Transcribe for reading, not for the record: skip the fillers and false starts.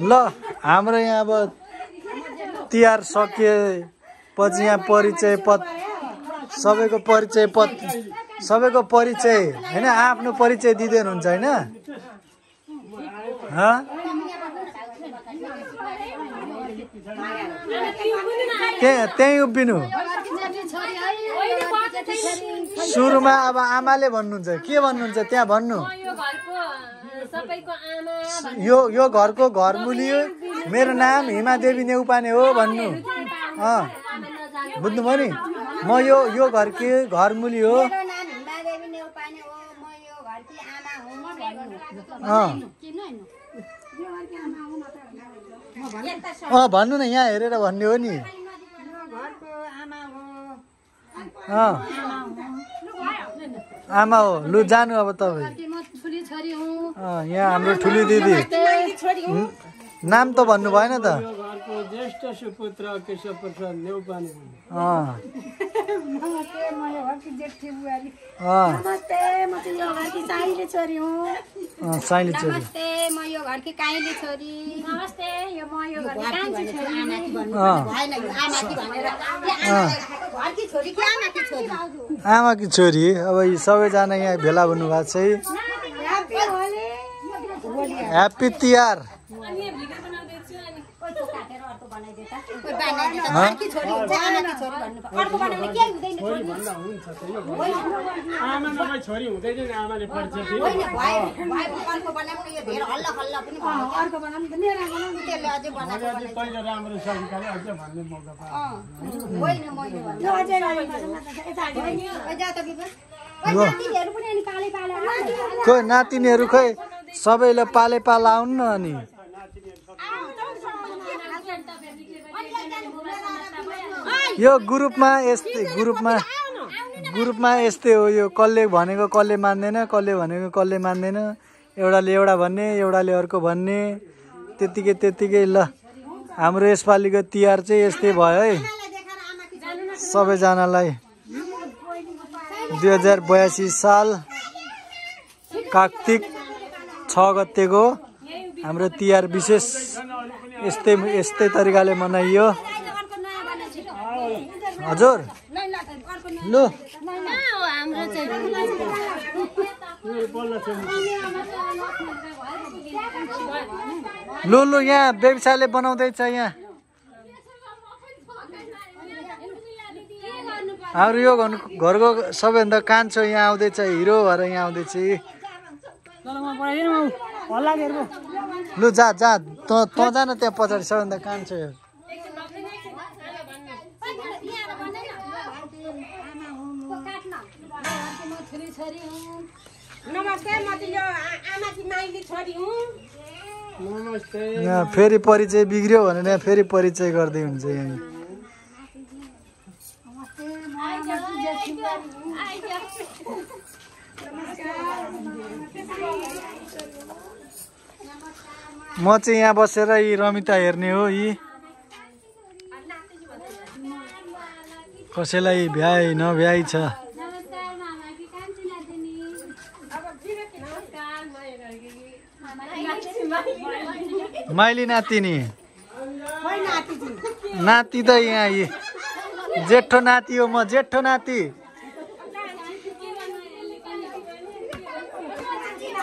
ल हाम्रो यहाँ अब तिहार सकिएपछि यहाँ परिचय सबैको परिचय हैन आफ्नो परिचय दिँदै हुनुहुन्छ हैन त्यही उभिनु सुरुमा अब आमाले भन्नुहुन्छ के भन्नुहुन्छ त्यहाँ भन्नु यो घरको घरमुली मेरो नाम हिमादेवी नेउपाने हो भन्नु बुझ्नुभयो नि म यो घरकी घरमुली हो भन्नु न यहाँ हेरेर भन्ने हो नि आमा हो लु जानु अब तपाईँ यहाँ हाम्रो ठुली दिदी नाम त भन्नु भएन त ज्येष्ठ सुपुत्र केशव प्रसाद नेउपाने साइली छोरी नमस्ते म यो घरकी काइली छोरी नमस्ते यो म यो घरकी कान्छी छोरी आमाकी छोरी अब यी सबैजना यहाँ भेला भन्नु भएको छ ह्याप्पी तिहार खोइ नातिनीहरू खोइ सबैले पाले पाला आउनु न अनि यो ग्रुपमा यस्तै हो यो कसले भनेको कसले मान्दैन कसले भनेको कसले मान्दैन एउटाले एउटा भन्ने एउटाले अर्को भन्ने त्यतिकै ल हाम्रो यसपालिको तिहार चाहिँ यस्तै भयो है सबैजनालाई 2082 साल कार्तिक 6 गतेको हाम्रो तिहार विशेष यस्तै तरिकाले मनाइयो हजुर लु यहाँ व्यवसायले बनाउँदैछ यहाँ हाम्रो यो घरको सबैभन्दा कान्छो यहाँ आउँदैछ हिरो भएर यहाँ आउँदैछ लु जा त जान त्यहाँ पछाडि सबैभन्दा कान्छो यो नमस्ते म यो आमाकी माइली छोरी हुँ नमस्ते यहाँ फेरि परिचय बिग्रियो भने यहाँ फेरि परिचय गर्दै हुन्छ यहाँ म चाहिँ यहाँ बसेर यी रमिता हेर्ने हो यी कसैलाई भ्याइ नभ्याइ छ माइली नातिनी नाति त यहाँ यी जेठो नाति हो म जेठो नाति